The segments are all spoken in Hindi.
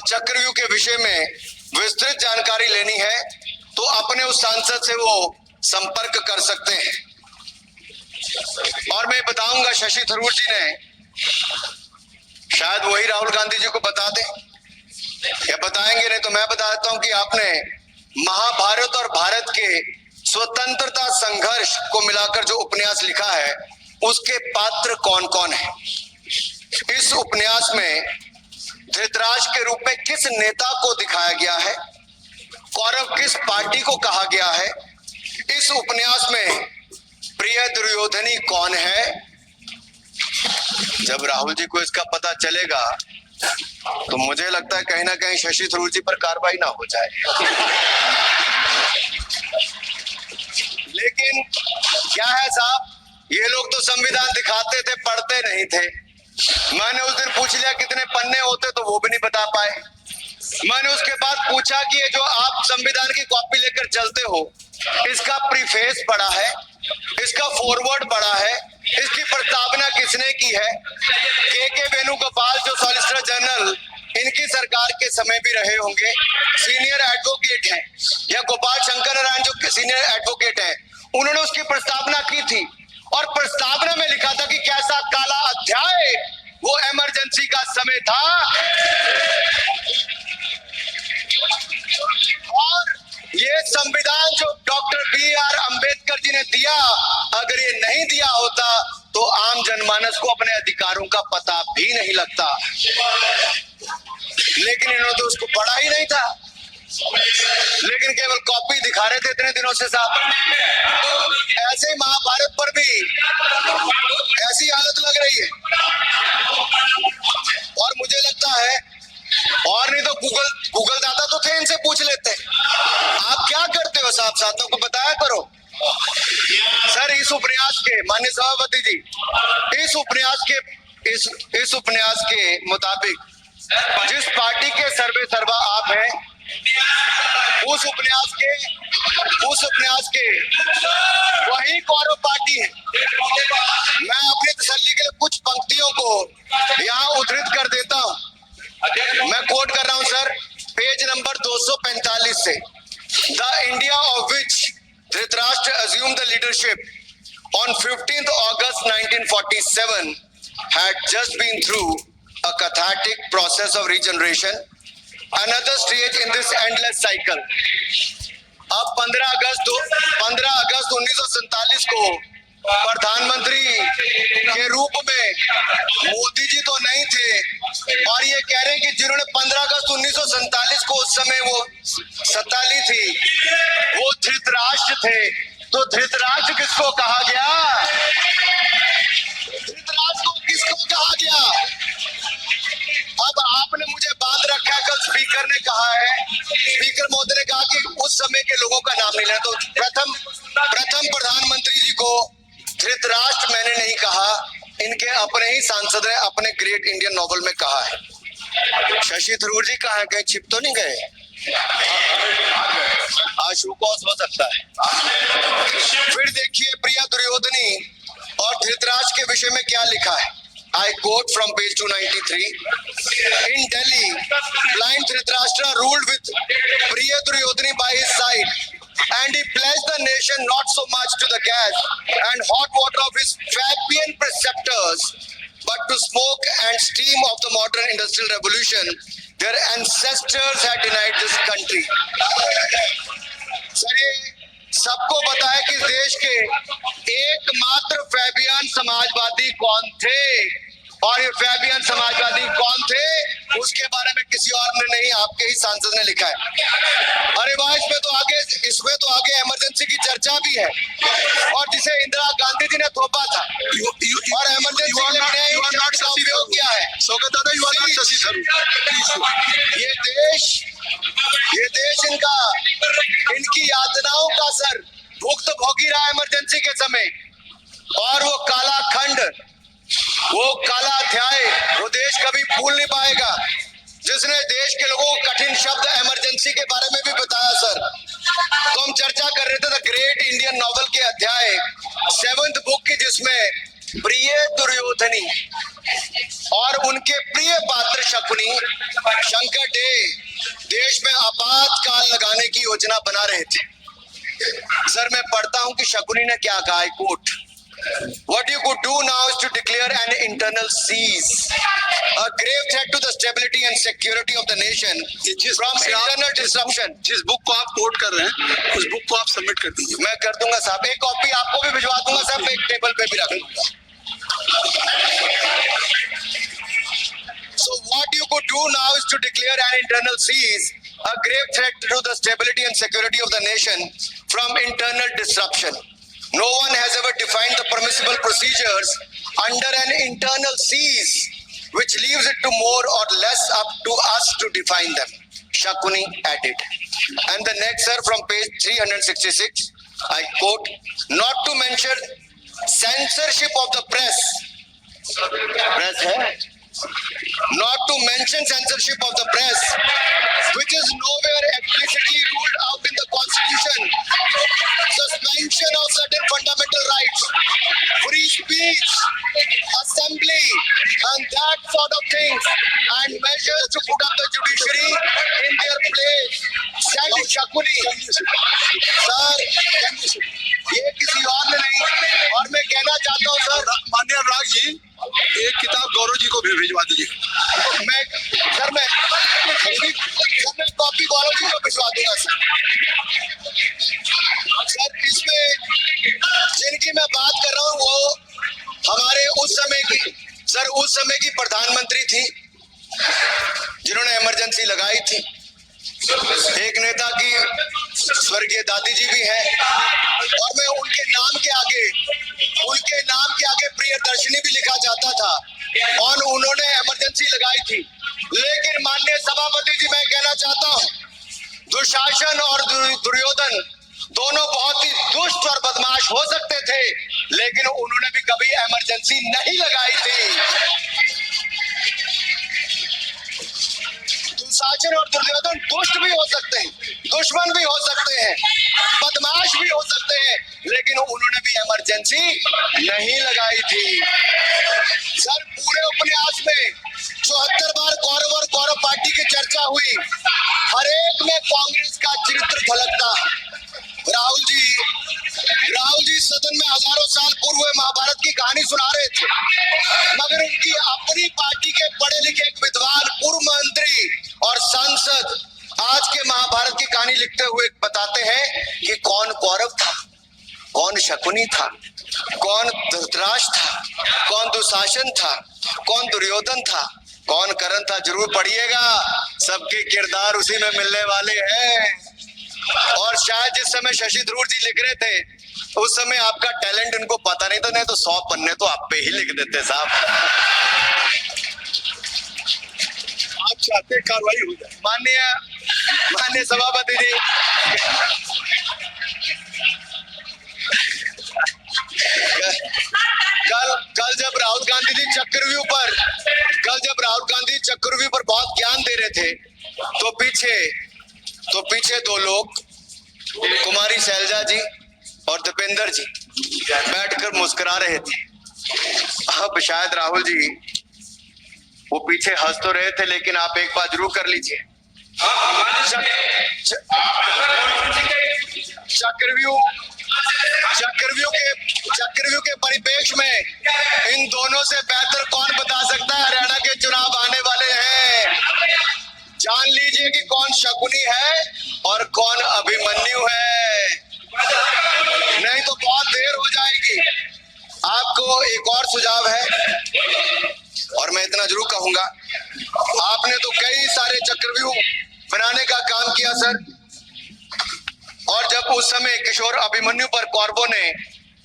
चक्रव्यूह के विषय में विस्तृत जानकारी लेनी है तो अपने उस सांसद से वो संपर्क कर सकते हैं। और मैं बताऊंगा, शशि थरूर जी ने शायद वही राहुल गांधी जी को बता दें या बताएंगे, नहीं तो मैं बता देता हूं कि आपने महाभारत और भारत के स्वतंत्रता संघर्ष को मिलाकर जो उपन्यास लिखा है उसके पात्र कौन कौन है। इस उपन्यास में धृतराष्ट्र के रूप में किस नेता को दिखाया गया है, कौरव किस पार्टी को कहा गया है, इस उपन्यास में प्रिय दुर्योधनी कौन है। जब राहुल जी को इसका पता चलेगा तो मुझे लगता है कहीं ना कहीं शशि थरूर जी पर कार्रवाई ना हो जाए। लेकिन क्या है साहब, ये लोग तो संविधान दिखाते थे, पढ़ते नहीं थे। मैंने उस दिन पूछ लिया कितने पन्ने होते, तो वो भी नहीं बता पाए। मैंने उसके बाद पूछा कि ये जो आप संविधान की कॉपी लेकर चलते हो, इसका प्रीफेस पढ़ा है, इसका फॉरवर्ड पढ़ा है, इसकी प्रस्तावना किसने की है। के वेणुगोपाल जो सॉलिसिटर जनरल इनकी सरकार के समय भी रहे होंगे, सीनियर एडवोकेट हैं, या गोपाल शंकर नारायण जो सीनियर एडवोकेट हैं, उन्होंने उसकी प्रस्तावना की थी और प्रस्तावना में लिखा था कि कैसा काला अध्याय वो इमरजेंसी का समय था। और ये संविधान जो डॉक्टर बी.आर. अंबेडकर जी ने दिया, अगर ये नहीं दिया होता तो आम जनमानस को अपने अधिकारों का पता भी नहीं लगता। लेकिन इन्होंने तो उसको पढ़ा ही नहीं था, लेकिन केवल कॉपी दिखा रहे थे इतने दिनों से साहब। ऐसे ही महाभारत पर भी ऐसी हालत लग रही है। और मुझे लगता है, और नहीं तो गूगल दादा तो थे, इनसे पूछ लेते आप क्या करते हो साहब, साथियों को बताया करो। सर, इस उपन्यास के माननीय सभापति जी, इस उपन्यास के मुताबिक जिस पार्टी के सर्वे सर्वा आप हैं, उस उपन्यास के वही कौरव पार्टी है। मैं अपनी तसल्ली के लिए कुछ पंक्तियों को यहाँ उद्धृत कर देता हूँ। मैं कोट कर रहा हूँ सर, पेज नंबर 245 से। The India of which Dhritarashtra assumed the leadership on 15th August 1947 had just been through a cathartic process of regeneration, another stage in this endless cycle. अब 15 अगस्त 1947 को प्रधानमंत्री के रूप में मोदी जी तो नहीं थे, और ये कह रहे हैं कि जिन्होंने 15 अगस्त 1947 को उस समय वो सत्ता ली थी, वो धृतराष्ट्र थे। तो धृतराष्ट्र किसको कहा गया? धृतराष्ट्र को किसको कहा गया? अब आपने मुझे बांध रखा है, कल स्पीकर ने कहा है, स्पीकर महोदय ने कहा कि उस समय के लोगों का नाम नहीं लेना। तो प्रथम प्रधानमंत्री जी को धृतराष्ट्र मैंने नहीं कहा, इनके अपने ही सांसद ने अपने ग्रेट इंडियन नोवेल में कहा है। शशि थरूर जी कहाँ गए? छिप तो नहीं गए? आशुतोष हो सकता है। फिर देखिए प्रिया दुर्योधनी और धृतराष्ट्र के विषय में क्या लिखा है। I quote from page 293. In Delhi, blind Dhritarashtra ruled with Priya Duryodhani by his side, and he pledged the nation not so much to the gas and hot water of his Fabian preceptors, but to smoke and steam of the modern industrial revolution their ancestors had denied this country. Sir, ये सबको पता है कि देश के एकमात्र फैबियन समाजवादी कौन थे, और ये फैबियन समाजवादी कौन थे उसके बारे में किसी और ने नहीं, आपके ही सांसद ने लिखा है। अरे वाह, इसमें तो आगे इमरजेंसी की चर्चा भी है, और जिसे इंदिरा गांधी जी ने थोपा था, और इमरजेंसी का उपयोग किया है। ये देश इनकी यातनाओं का सर भुक्त भोगी रहा इमरजेंसी के समय, और वो काला खंड, वो काला अध्याय वो देश कभी भूल नहीं पाएगा, जिसने देश के लोगों को कठिन शब्द इमरजेंसी के बारे में भी बताया सर। तो हम चर्चा कर रहे थे द ग्रेट इंडियन नॉवल के अध्याय 7th बुक की, जिसमें प्रिय दुर्योधनी और उनके प्रिय पात्र शकुनी शंकर डे देश में आपातकाल लगाने की योजना बना रहे थे। सर मैं पढ़ता हूं कि शकुनी ने क्या कहा, I quote, What you could do now is to declare an internal seize, a grave threat to the stability and security of the nation from internal disruption। जिस बुक को आप कोट कर रहे हैं उस बुक को आप सबमिट कर दीजिए। मैं कर दूंगा साहब, एक कॉपी आपको भी भिजवा दूंगा साहब, एक टेबल पे भी रख दूंगा। So what you could do now is to declare an internal seize, a grave threat to the stability and security of the nation from internal disruption. No one has ever defined the permissible procedures under an internal seize, which leaves it to more or less up to us to define them, Shakuni added. And the next, sir, from page 366, I quote, not to mention censorship of the press. Press hai? Not to mention censorship of the press, which is nowhere explicitly ruled out in the Constitution, suspension of certain fundamental rights, free speech, assembly, and that sort of things, and measures to put up the judiciary in their place. Said Shakuni. Sir, ये किसी और ने नहीं, और मैं कहना चाहता हूँ सर, माननीय अनुराग जी, एक किताब गौरव जी को भी भिजवा दीजिए। मैं कॉपी गौरव जी को भिजवा दूंगा सर। सर इसमें जिनकी मैं बात कर रहा हूँ वो हमारे उस समय की प्रधानमंत्री थी जिन्होंने इमरजेंसी लगाई थी। एक नेता की स्वर्गीय दादी जी भी है, और मैं उनके नाम के आगे प्रियदर्शनी भी लिखा जाता था, और उन्होंने इमरजेंसी लगाई थी। लेकिन माननीय सभापति जी, मैं कहना चाहता हूं, दुशासन और दुर्योधन दोनों बहुत ही दुष्ट और बदमाश हो सकते थे, लेकिन उन्होंने भी कभी इमरजेंसी नहीं लगाई थी। दुशासन और दुर्योधन दुष्ट भी हो सकते हैं, दुश्मन भी हो सकते हैं, बदमाश भी हो सकते हैं, लेकिन उन्होंने भी इमरजेंसी नहीं लगाई थी। सर पूरे उपन्यास में 74 बार कौरव और कौरव पार्टी की चर्चा हुई, हर एक में कांग्रेस का चरित्र झलकता। राहुल जी सदन में हजारों साल पूर्व हुए महाभारत की कहानी सुना रहे थे, मगर उनकी अपनी पार्टी के पढ़े लिखे एक विद्वान पूर्व मंत्री और सांसद आज के महाभारत की कहानी लिखते हुए बताते हैं कि कौन कौरव था, कौन शकुनी था, कौन धृतराष्ट्र था, कौन दुशासन था, कौन दुर्योधन था, कौन कर्ण था। जरूर पढ़िएगा, सबके किरदार उसी में मिलने वाले हैं। और शायद जिस समय शशि थरूर जी लिख रहे थे उस समय आपका टैलेंट उनको पता नहीं था, नहीं तो 100 पन्ने तो आप पे ही लिख देते साहब। आप चाहते कार्रवाई हो जाए। माननीय सभापति जी, कल जब राहुल गांधी जी चक्रव्यूह पर बहुत ज्ञान दे रहे थे, तो पीछे दो लोग, कुमारी शैलजा जी और दीपेंद्र जी बैठकर मुस्कुरा रहे थे। अब शायद राहुल जी वो पीछे हंस तो रहे थे, लेकिन आप एक बात जरूर कर लीजिए, चक्रव्यूह के परिप्रेक्ष्य में इन दोनों से बेहतर कौन बता सकता है हरियाणा के चुनाव आने वाले हैं। जान लीजिए कि कौन शकुनी है और कौन अभिमन्यु है, नहीं तो बहुत देर हो जाएगी। आपको एक और सुझाव है, और मैं इतना जरूर कहूंगा, आपने तो कई सारे चक्रव्यूह बनाने का काम किया सर, और जब उस समय किशोर अभिमन्यु पर कौरवों ने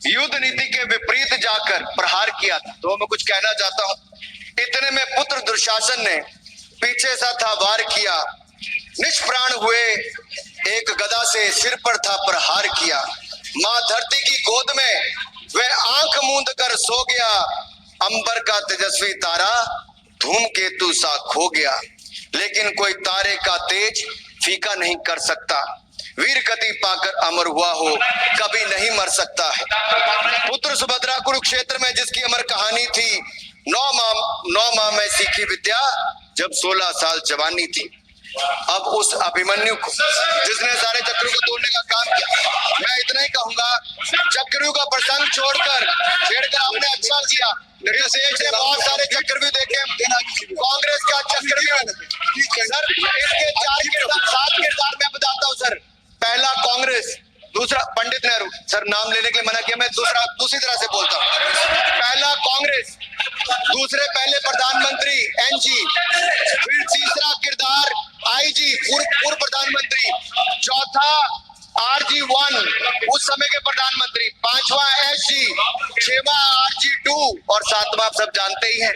युद्ध नीति के विपरीत जाकर प्रहार किया था, तो मैं कुछ कहना चाहता हूं। इतने में पुत्र दुशासन ने पीछे सा था वार किया, निष्प्राण हुए एक गदा से सिर पर था प्रहार किया। मां धरती की गोद में वह आंख मूंद कर सो गया, अंबर का तेजस्वी तारा धूमकेतु सा खो गया। लेकिन कोई तारे का तेज फीका नहीं कर सकता, वीर गति पाकर अमर हुआ हो कभी नहीं मर सकता है। पुत्र सुभद्रा कुरुक्षेत्र में जिसकी अमर कहानी थी, 9 माह में सीखी विद्या जब 16 साल जवानी थी। अब उस अभिमन्यु को जिसने सारे चक्रों को तोड़ने का काम किया, मैं इतना ही कहूंगा, चक्रव्यूह का प्रसंग छोड़कर छेड़कर आपने अच्छा किया। पिछले बहुत सारे चक्रव्यूह देखे, कांग्रेस का चक्रव्यूह सर, इसके 7 किरदार मैं बताता हूँ सर। पहला कांग्रेस, दूसरा पंडित नेहरू, सर नाम लेने के लिए मना किया, मैं दूसरी तरह से बोलता हूँ। पहला कांग्रेस, दूसरे पहले प्रधानमंत्री एनजी, फिर तीसरा किरदार आईजी पूर्व प्रधानमंत्री, चौथा RG1 उस समय के प्रधानमंत्री, पांचवा SG, छठवां RG2 और सातवां आप सब जानते ही हैं।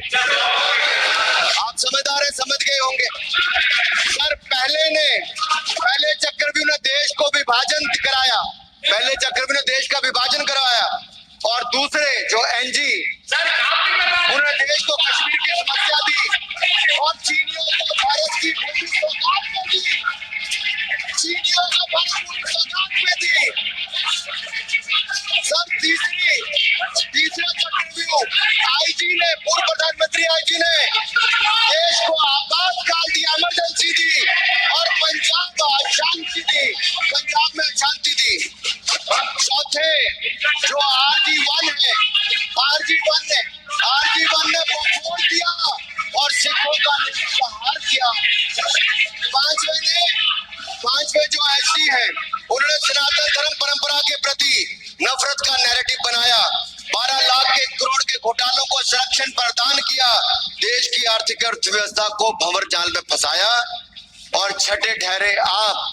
आप समझदार हैं, समझ गए होंगे सर। पहले चक्रव्यूह ने देश को विभाजन कराया, पहले चक्रव्यूह ने देश का विभाजन करवाया, और दूसरे जो एनजी उन्होंने देश को कश्मीर की समस्या दी और चीनियों को भारत की भूमि सौगात में दी, चीनियों को भारत भूमि सौगात में दी सर। तीसरा चक्रव्यूह आईजी ने, पूर्व प्रधानमंत्री आईजी ने देश को आपातकाल दी, इमरजेंसी दी, और पंजाब में अशांति दी। चौथे जो RG1 है, RG1 ने छोड़ दिया और सिखों का संहार किया। पांचवे जो SG है, उन्होंने सनातन धर्म परंपरा के प्रति नफरत का नैरेटिव बनाया, 12 लाख के करोड़ के घोटालों को संरक्षण प्रदान किया, देश की आर्थिक अर्थव्यवस्था को भंवर जाल में फंसाया, और छठे ठहरे आप।